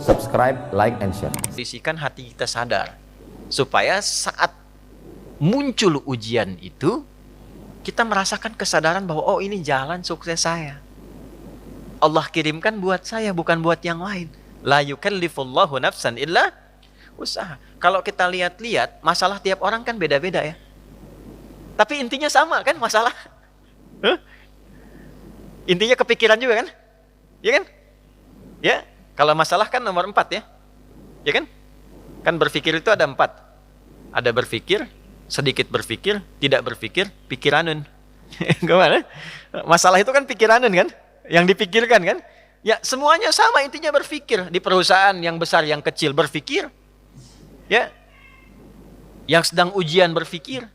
subscribe, like, and share. Kondisikan hati kita sadar, supaya saat muncul ujian itu, kita merasakan kesadaran bahwa oh ini jalan sukses saya. Allah kirimkan buat saya, bukan buat yang lain. La yukallifullahu nafsan illa usaha. Kalau kita lihat-lihat, masalah tiap orang kan beda-beda ya. Tapi intinya sama kan masalah. Intinya kepikiran juga kan? Ya kan? Ya, kalau masalah kan nomor 4 ya. Ya kan? Kan berpikir itu ada 4. Ada berpikir, sedikit berpikir, tidak berpikir, pikiranun. Gimana? Masalah itu kan pikiranun kan? Yang dipikirkan kan? Ya, semuanya sama, intinya berpikir. Di perusahaan yang besar, yang kecil berpikir. Ya. Yang sedang ujian berpikir.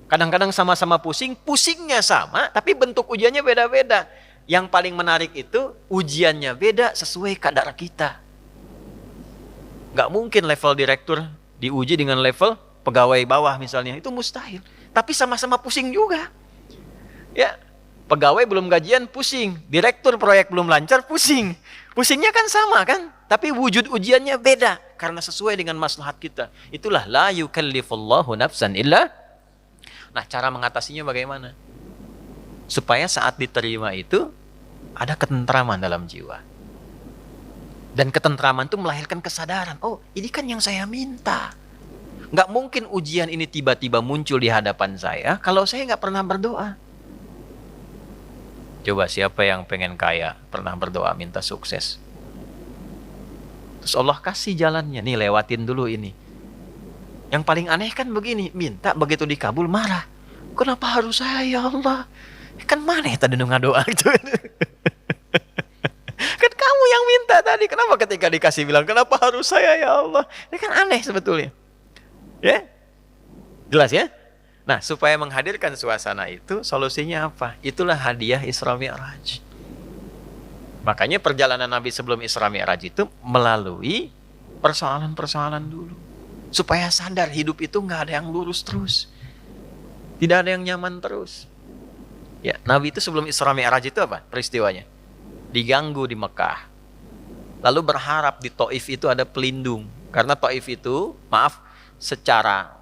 Kadang-kadang sama-sama pusing, pusingnya sama, tapi bentuk ujiannya beda-beda. Yang paling menarik itu, ujiannya beda sesuai kadar kita. Nggak mungkin level direktur diuji dengan level pegawai bawah misalnya. Itu mustahil. Tapi sama-sama pusing juga. Ya, pegawai belum gajian pusing. Direktur proyek belum lancar pusing. Pusingnya kan sama kan? Tapi wujud ujiannya beda. Karena sesuai dengan maslahat kita. Itulah la yukallifullahu nafsan illa. Nah, cara mengatasinya bagaimana? Supaya saat diterima itu ada ketentraman dalam jiwa. Dan ketentraman itu melahirkan kesadaran. Oh, ini kan yang saya minta. Nggak mungkin ujian ini tiba-tiba muncul di hadapan saya kalau saya nggak pernah berdoa. Coba siapa yang pengen kaya, pernah berdoa minta sukses. Terus Allah kasih jalannya. Nih, lewatin dulu ini. Yang paling aneh kan begini, minta begitu dikabul marah. Kenapa harus saya ya Allah? Kan mana ya tadi doa gitu. Kan kamu yang minta tadi. Kenapa ketika dikasih bilang kenapa harus saya ya Allah? Ini kan aneh sebetulnya. Ya? Jelas ya? Nah, supaya menghadirkan suasana itu, solusinya apa? Itulah hadiah Isra Mi'raj. Makanya perjalanan Nabi sebelum Isra Mi'raj itu melalui persoalan-persoalan dulu. Supaya sadar hidup itu nggak ada yang lurus terus. Tidak ada yang nyaman terus. Ya, Nabi itu sebelum Isra Mi'raj itu apa peristiwanya? Diganggu di Mekah. Lalu berharap di Taif itu ada pelindung. Karena Taif itu, maaf, secara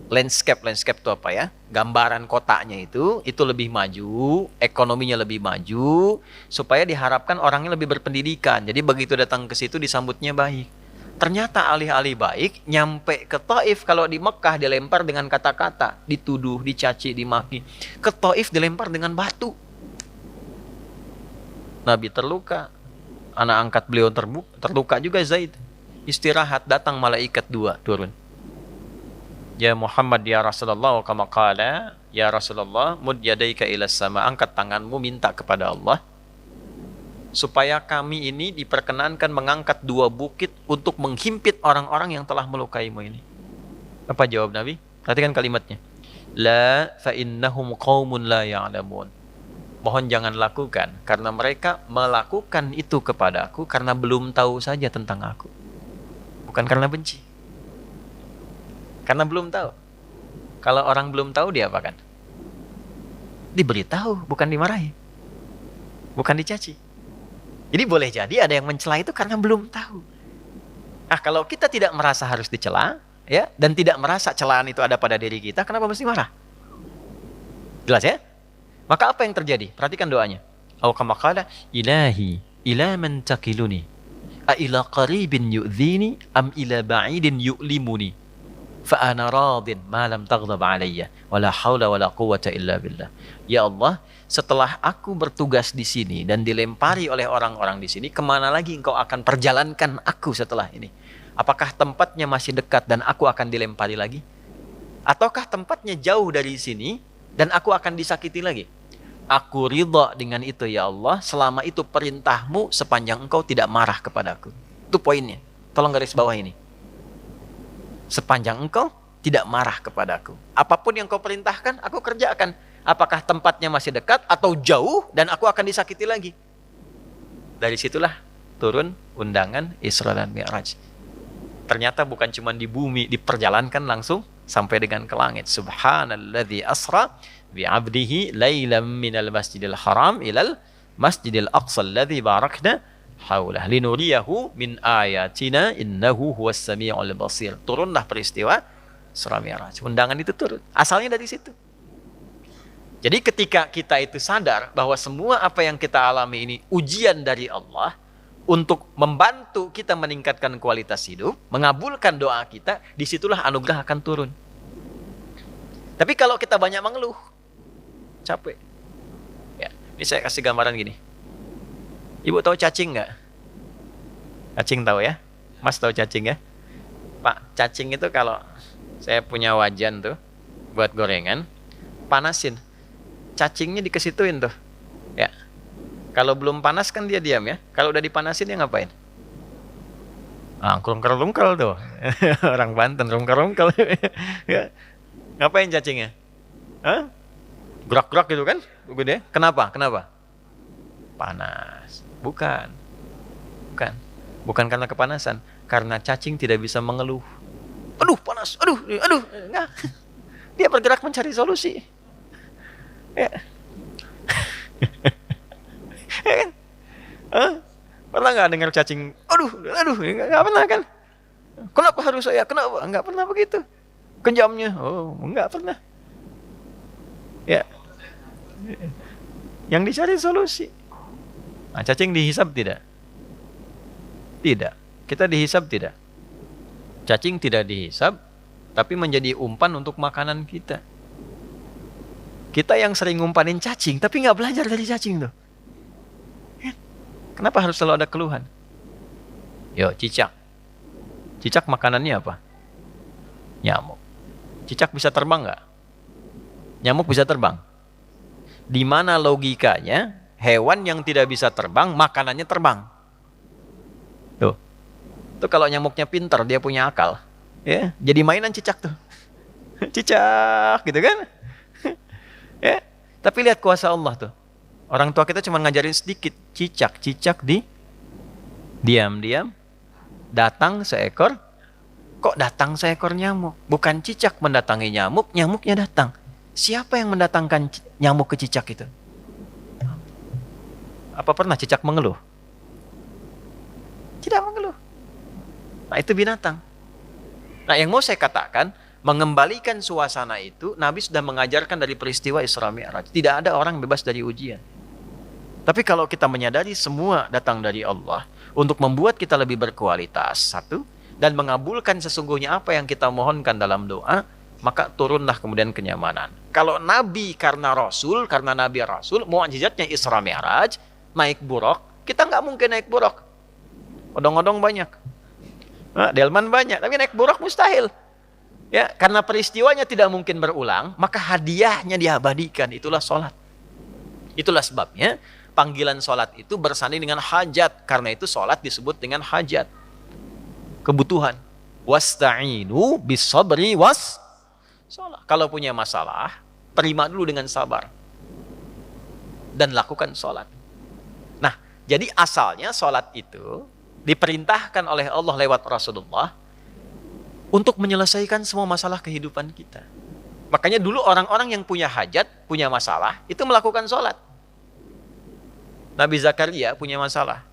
landscape itu apa ya? Gambaran kotanya itu lebih maju, ekonominya lebih maju, supaya diharapkan orangnya lebih berpendidikan. Jadi begitu datang ke situ disambutnya baik. Ternyata alih-alih baik, nyampe ke Taif, kalau di Mekah dilempar dengan kata-kata, dituduh, dicaci, dimaki. Ke Taif dilempar dengan batu. Nabi terluka, anak angkat beliau terluka juga Zaid. Istirahat, datang malaikat 2 turun. Ya Muhammad ya Rasulullah, kama qala, ya Rasulullah, mud yadaika ilas sama, angkat tanganmu minta kepada Allah. Supaya kami ini diperkenankan mengangkat 2 bukit untuk menghimpit orang-orang yang telah melukaimu ini. Apa jawab Nabi? Perhatikan kalimatnya. La fa innahum qaumun la ya'lamun. Mohon jangan lakukan, karena mereka melakukan itu kepadaku karena belum tahu saja tentang aku. Bukan karena benci. Karena belum tahu. Kalau orang belum tahu diapakan? Diberitahu, bukan dimarahi. Bukan dicaci. Jadi boleh jadi ada yang mencela itu karena belum tahu. Kalau kita tidak merasa harus dicela, ya, dan tidak merasa celaan itu ada pada diri kita, kenapa mesti marah? Jelas ya? Maka apa yang terjadi? Perhatikan doanya. Aw kama qala, ilahi ila man takiluni, a ila qaribin yu'dhini am ila ba'idin yu'limuni, fa ana radin ma lam taghdab alayya wala haula wala quwwata illa billah. Ya Allah, setelah aku bertugas di sini dan dilempari oleh orang-orang di sini, kemana lagi engkau akan perjalankan aku setelah ini? Apakah tempatnya masih dekat dan aku akan dilempari lagi? Ataukah tempatnya jauh dari sini dan aku akan disakiti lagi? Aku ridha dengan itu ya Allah, selama itu perintahmu sepanjang engkau tidak marah kepadaku. Itu poinnya. Tolong garis bawah ini. Sepanjang engkau tidak marah kepadaku. Apapun yang kau perintahkan, aku kerjakan. Apakah tempatnya masih dekat atau jauh dan aku akan disakiti lagi? Dari situlah turun undangan Isra dan Mi'raj. Ternyata bukan cuma di bumi, diperjalankan langsung sampai dengan ke langit. Subhanalladzi asra bi'abdihi lailam minal masjidil haram ilal masjidil aqsa alladzi barakna haulah linuriyahu min ayatina innahu huwas samiul basir. Turunlah peristiwa Isra Mi'raj. Undangan itu turun. Asalnya dari situ. Jadi ketika kita itu sadar bahwa semua apa yang kita alami ini ujian dari Allah untuk membantu kita meningkatkan kualitas hidup, mengabulkan doa kita, disitulah anugerah akan turun. Tapi kalau kita banyak mengeluh, capek. Ya, ini saya kasih gambaran gini. Ibu tahu cacing nggak? Cacing tahu ya? Mas tahu cacing ya? Pak, cacing itu kalau saya punya wajan tuh buat gorengan, panasin. Cacingnya dikesituin tuh. Ya. Kalau belum panas kan dia diam ya. Kalau udah dipanasin dia ngapain? Rungkel-rungkel tuh. Orang Banten rungkel-rungkel. Ya. Ngapain cacingnya? Hah? Gerak-gerak gitu kan? Gede. Kenapa? Kenapa? Panas. Bukan. Bukan karena kepanasan. Karena cacing tidak bisa mengeluh. Aduh, panas. Aduh. Enggak. Dia bergerak mencari solusi. Ya. Ya kan? Pernah nggak dengar cacing? Aduh, nggak pernah kan? Kenapa harus saya? Kenapa? Nggak pernah begitu. Kejamnya, nggak pernah. Ya, yang dicari solusi. Nah, cacing dihisap tidak? Tidak. Kita dihisap tidak? Cacing tidak dihisap, tapi menjadi umpan untuk makanan kita. Kita yang sering ngumpanin cacing, tapi nggak belajar dari cacing tuh. Kenapa harus selalu ada keluhan? Yo, cicak. Cicak makanannya apa? Nyamuk. Cicak bisa terbang nggak? Nyamuk bisa terbang. Di mana logikanya hewan yang tidak bisa terbang, makanannya terbang? Tuh. Tuh kalau nyamuknya pintar, dia punya akal. Ya, jadi mainan cicak tuh. Cicak, gitu kan? Ya, tapi lihat kuasa Allah tuh. Orang tua kita cuma ngajarin sedikit. Cicak diam-diam datang seekor. Kok datang seekor nyamuk? Bukan cicak mendatangi nyamuk, nyamuknya datang. Siapa yang mendatangkan nyamuk ke cicak itu? Apa pernah cicak mengeluh? Tidak mengeluh. Nah, itu binatang. Nah, yang mau saya katakan, mengembalikan suasana itu, Nabi sudah mengajarkan dari peristiwa Isra Mi'raj. Tidak ada orang bebas dari ujian. Tapi kalau kita menyadari semua datang dari Allah untuk membuat kita lebih berkualitas, satu, dan mengabulkan sesungguhnya apa yang kita mohonkan dalam doa, maka turunlah kemudian kenyamanan. Kalau Nabi karena Rasul, karena Nabi Rasul, mu'jizatnya Isra Mi'raj, naik buruk, kita nggak mungkin naik buruk. Odong-odong banyak. Nah, delman banyak, tapi naik buruk mustahil. Ya, karena peristiwanya tidak mungkin berulang, maka hadiahnya diabadikan. Itulah sholat. Itulah sebabnya panggilan sholat itu bersanding dengan hajat. Karena itu sholat disebut dengan hajat. Kebutuhan. Wasta'inu bisabri was sholat. Kalau punya masalah, terima dulu dengan sabar. Dan lakukan sholat. Nah, jadi asalnya sholat itu diperintahkan oleh Allah lewat Rasulullah untuk menyelesaikan semua masalah kehidupan kita. Makanya dulu orang-orang yang punya hajat, punya masalah, itu melakukan sholat. Nabi Zakaria punya masalah.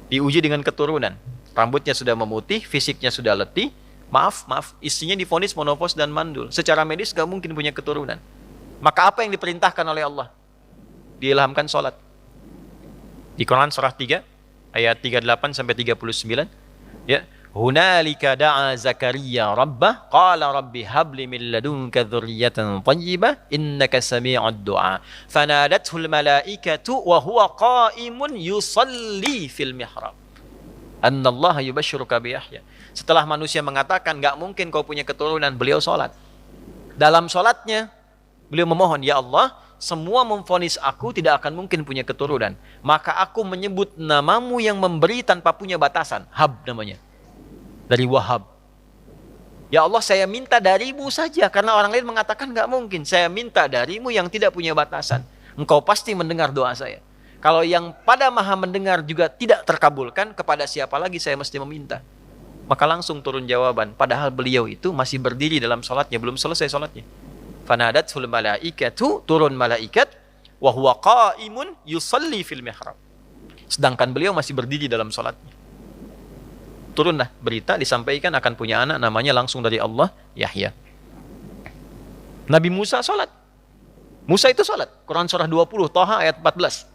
Diuji dengan keturunan. Rambutnya sudah memutih, fisiknya sudah letih. Maaf, istrinya divonis menopause dan mandul. Secara medis gak mungkin punya keturunan. Maka apa yang diperintahkan oleh Allah? Diilhamkan sholat. Di Quran surah 3, ayat 38 sampai 39. Ya. Hunalika da'a Zakaria rabbah qala rabbi habli min ladunka dzurriyyatan thayyibah innaka sami'ud du'a fanadathul malaikatu wa huwa qa'imun yusalli fil mihrab annallaha yubashshiruka bi Yahya. Setelah manusia mengatakan enggak mungkin kau punya keturunan, beliau salat. Dalam salatnya beliau memohon, ya Allah, semua memvonis aku tidak akan mungkin punya keturunan, maka aku menyebut namamu yang memberi tanpa punya batasan. Hab namanya. Dari Wahab. Ya Allah, saya minta darimu saja, karena orang lain mengatakan nggak mungkin. Saya minta darimu yang tidak punya batasan. Engkau pasti mendengar doa saya. Kalau yang pada maha mendengar juga tidak terkabulkan, kepada siapa lagi saya mesti meminta? Maka langsung turun jawaban. Padahal beliau itu masih berdiri dalam sholatnya, belum selesai sholatnya. Fanadathul malaikatu, turun malaikat, wa huwa qa'imun yusalli fil mihrab. Sedangkan beliau masih berdiri dalam sholatnya. Turunlah berita, disampaikan akan punya anak, namanya langsung dari Allah, Yahya. Nabi Musa sholat. Musa itu sholat. Quran surah 20, Thaha ayat 14.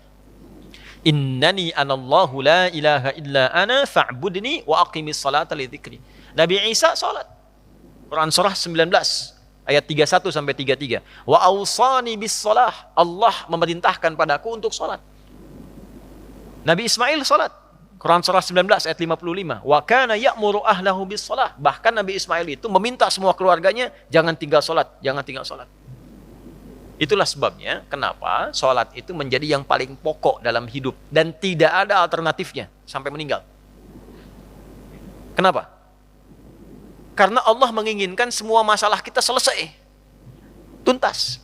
Innani anallahu la ilaha illa ana fa'budni wa aqimis salata li dzikri. Nabi Isa sholat. Quran surah 19 ayat 31 sampai 33. Wa awsani bis shalah. Allah memerintahkan padaku untuk sholat. Nabi Ismail sholat. Quran surah 19 ayat 55. Wa kana ya'muru ahlahu bis shalah. Bahkan Nabi Ismail itu meminta semua keluarganya jangan tinggal sholat, jangan tinggal sholat. Itulah sebabnya kenapa sholat itu menjadi yang paling pokok dalam hidup dan tidak ada alternatifnya sampai meninggal. Kenapa? Karena Allah menginginkan semua masalah kita selesai, tuntas.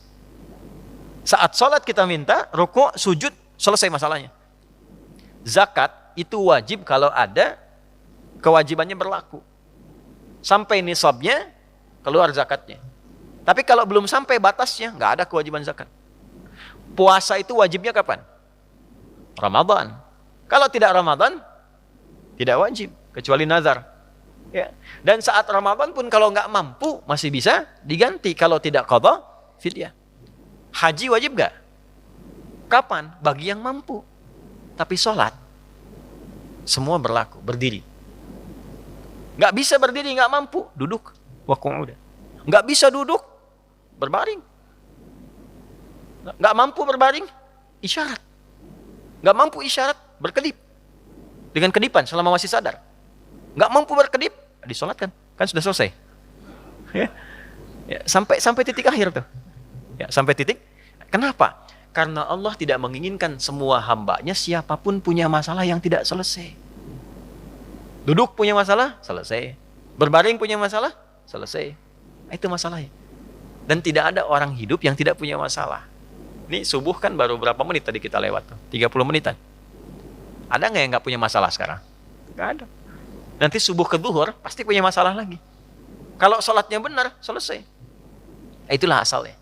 Saat sholat kita minta, rukuk, sujud, selesai masalahnya. Zakat itu wajib kalau ada kewajibannya berlaku. Sampai nisabnya, keluar zakatnya. Tapi kalau belum sampai batasnya, nggak ada kewajiban zakat. Puasa itu wajibnya kapan? Ramadan. Kalau tidak Ramadan, tidak wajib, kecuali nazar. Ya. Dan saat Ramadan pun kalau nggak mampu, masih bisa diganti. Kalau tidak qadha, fidyah. Haji wajib nggak? Kapan? Bagi yang mampu. Tapi sholat, semua berlaku, berdiri. Nggak bisa berdiri, nggak mampu, duduk. Wa qu'uda. Nggak bisa duduk, berbaring. Nggak mampu berbaring, isyarat. Nggak mampu isyarat, berkedip. Dengan kedipan selama masih sadar. Nggak mampu berkedip, disolatkan. Kan sudah selesai. Ya. Ya, sampai titik akhir tuh. Ya, sampai titik. Kenapa? Karena Allah tidak menginginkan semua hambanya siapapun punya masalah yang tidak selesai. Duduk punya masalah, selesai. Berbaring punya masalah, selesai. Itu masalahnya. Dan tidak ada orang hidup yang tidak punya masalah. Ini subuh kan baru berapa menit tadi kita lewat tuh? 30 menitan. Ada nggak yang nggak punya masalah sekarang? Nggak ada. Nanti subuh ke zuhur pasti punya masalah lagi. Kalau sholatnya benar, selesai. Itulah asalnya.